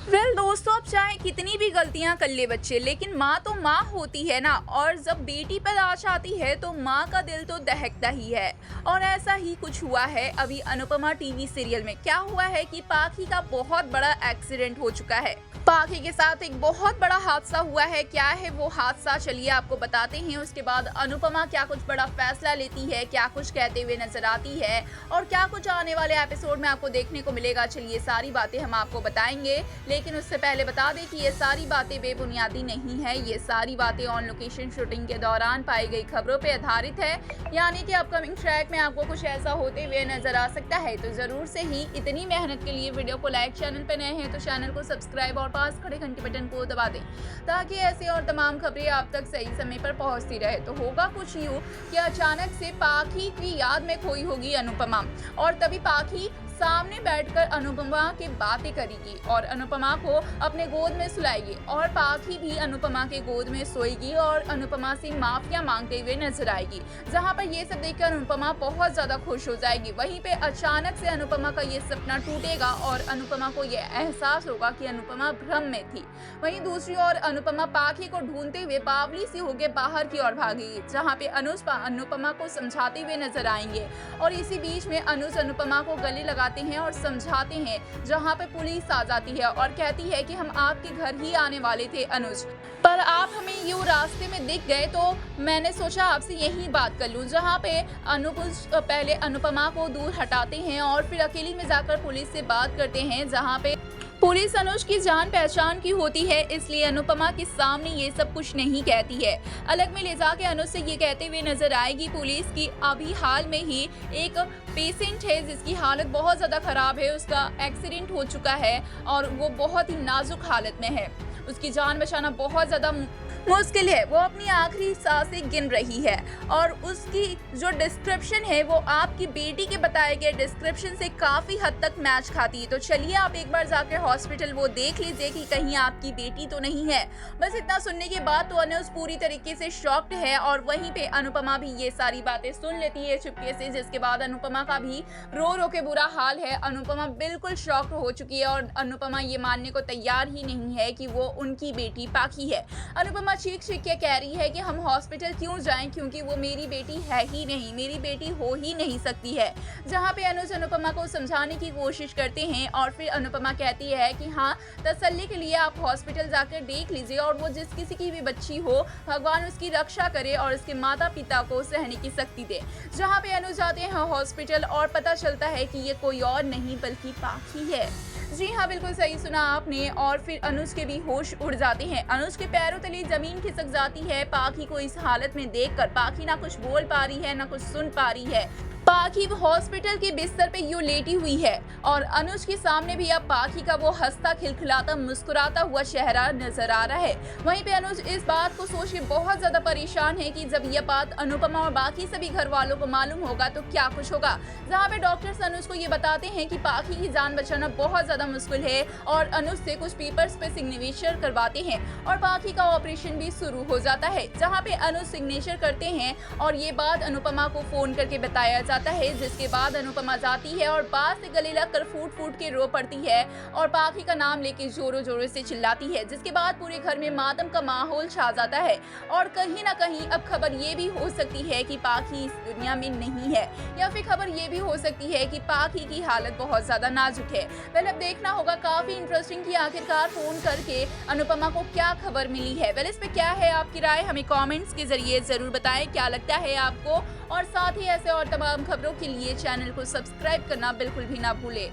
दोस्तों, अब चाहे कितनी भी गलतियां कर ले बच्चे, लेकिन माँ तो माँ होती है ना। और जब बेटी पर आँच आती है तो माँ का दिल तो दहकता ही है। और ऐसा ही कुछ हुआ है अभी अनुपमा टीवी सीरियल में। क्या हुआ है कि पाखी का बहुत बड़ा एक्सीडेंट हो चुका है। पाखी के साथ एक बहुत बड़ा हादसा हुआ है। क्या है वो हादसा, चलिए आपको बताते हैं। उसके बाद अनुपमा क्या कुछ बड़ा फैसला लेती है, क्या कुछ कहते हुए नजर आती है और क्या कुछ आने वाले एपिसोड में आपको देखने को मिलेगा, चलिए सारी बातें हम आपको बताएंगे। लेकिन उससे पहले बता दें कि ये सारी बातें बेबुनियादी नहीं है। ये सारी बातें ऑन लोकेशन शूटिंग के दौरान पाई गई खबरों पे आधारित है। यानी कि अपकमिंग ट्रैक में आपको कुछ ऐसा होते हुए नजर आ सकता है। तो जरूर से ही इतनी मेहनत के लिए वीडियो को लाइक, चैनल पे नए हैं तो चैनल को सब्सक्राइब और पास खड़े घंटी बटन को दबा दें, ताकि ऐसे और तमाम खबरें आप तक सही समय पर पहुंचती रहे। तो होगा कुछ यूं कि अचानक से पाखी की याद में खोई होगी अनुपमा, और तभी पाखी सामने बैठकर अनुपमा की बातें करेगी और अनुपमा को अपने गोद में सुलाएगी, और पाखी भी अनुपमा के गोद में सोएगी और अनुपमा से माफिया मांगते हुए नजर आएगी। जहां पर ये सब देखकर अनुपमा बहुत ज्यादा खुश हो जाएगी। वहीं पे अचानक से अनुपमा का ये सपना टूटेगा और अनुपमा को ये एहसास होगा कि अनुपमा भ्रम में थी। वहीं दूसरी ओर अनुपमा पाखी को ढूंढते हुए बावली से होकर बाहर की ओर भागेगी, जहाँ पे अनुज अनुपमा को समझाते हुए नजर आएंगे। और इसी बीच में अनुज अनुपमा को गले लगा हैं और समझाते हैं, जहां पे पुलिस आ जाती है और कहती है कि हम आपके घर ही आने वाले थे अनुज, पर आप हमें यूं रास्ते में दिख गए तो मैंने सोचा आपसे यही बात कर लूं। जहां पे अनुज पहले अनुपमा को दूर हटाते हैं और फिर अकेली में जाकर पुलिस से बात करते हैं, जहां पे पुलिस अनुज की जान पहचान की होती है, इसलिए अनुपमा के सामने ये सब कुछ नहीं कहती है। अलग में ले जाके अनुज से ये कहते हुए नजर आएगी पुलिस की अभी हाल में ही एक पेशेंट है जिसकी हालत बहुत ज्यादा खराब है, उसका एक्सीडेंट हो चुका है और वो बहुत ही नाजुक हालत में है। उसकी जान बचाना बहुत ज्यादा मुश्किल है। वो अपनी आखिरी सांसें गिन रही है और उसकी जो डिस्क्रिप्शन है वो आपकी बेटी के बताए गए डिस्क्रिप्शन से काफी हद तक मैच खाती है। तो चलिए आप एक बार जाकर हॉस्पिटल वो देख लीजिए कि कहीं आपकी बेटी तो नहीं है। बस इतना सुनने के बाद तो अनुज पूरी तरीके से शॉक्ड है और वहीं पे अनुपमा भी ये सारी बातें सुन लेती है चुपके से, जिसके बाद अनुपमा का भी रो रो के बुरा हाल है। अनुपमा बिल्कुल शॉक्ड हो चुकी है और अनुपमा ये मानने को तैयार ही नहीं है कि वो उनकी बेटी पाखी है। अनुपमा चीख चीख के कह रही है कि हम हॉस्पिटल क्यों जाएं, क्योंकि वो मेरी बेटी है ही नहीं, मेरी बेटी हो ही नहीं सकती है। जहां पे अनुज अनुपमा को समझाने की कोशिश करते हैं और फिर अनुपमा कहती है कि हाँ, तसल्ली के लिए आप हॉस्पिटल जाकर देख लीजिए और वो जिस किसी की भी बच्ची हो, भगवान उसकी रक्षा करे और उसके माता पिता को सहने की शक्ति दे। जहाँ पे अनुज जाते हैं हॉस्पिटल और पता चलता है कि ये कोई और नहीं बल्कि पाखी है। जी हाँ, बिल्कुल सही सुना आपने। और फिर अनुज के भी होश उड़ जाते हैं। अनुज के पैरों तले जमीन खिसक जाती है। पाखी को इस हालत में देखकर पाखी ना कुछ बोल पा रही है ना कुछ सुन पा रही है। पाखी हॉस्पिटल के बिस्तर पे यूं लेटी हुई है और अनुज के सामने भी अब पाखी का वो हंसता खिलखिलाता मुस्कुराता हुआ चेहरा नजर आ रहा है। वहीं पे अनुज इस बात को सोच के बहुत ज्यादा परेशान है कि जब यह बात अनुपमा और बाकी सभी घर वालों को मालूम होगा तो क्या कुछ होगा। जहाँ पे डॉक्टर्स अनुज को ये बताते हैं कि पाखी की जान बचाना बहुत ज्यादा मुश्किल है और अनुज से कुछ पेपर्स पे सिग्नेचर करवाते हैं और पाखी का ऑपरेशन भी शुरू हो जाता है। जहाँ पे अनुज सिग्नेचर करते हैं और ये बात अनुपमा को फोन करके बताया जाता है, जिसके बाद अनुपमा जाती है और बात से गले लगकर फूट फूट के रो पड़ती है और पाखी का नाम लेके जोरों जोरों से चिल्लाती है, जिसके बाद पूरे घर में मातम का माहौल छा जाता है। और कहीं ना कहीं अब खबर ये भी हो सकती है कि पाखी इस दुनिया में नहीं है, या फिर खबर ये भी हो सकती है कि पाखी की हालत बहुत ज्यादा नाजुक है। वेल, अब देखना होगा, काफी इंटरेस्टिंग कि आखिरकार फोन करके अनुपमा को क्या खबर मिली है। वेल, इस पे क्या है आपकी राय, हमें कमेंट्स के जरिए जरूर बताएं क्या लगता है आपको। और साथ ही ऐसे और तमाम खबरों के लिए चैनल को सब्सक्राइब करना बिल्कुल भी ना भूलें।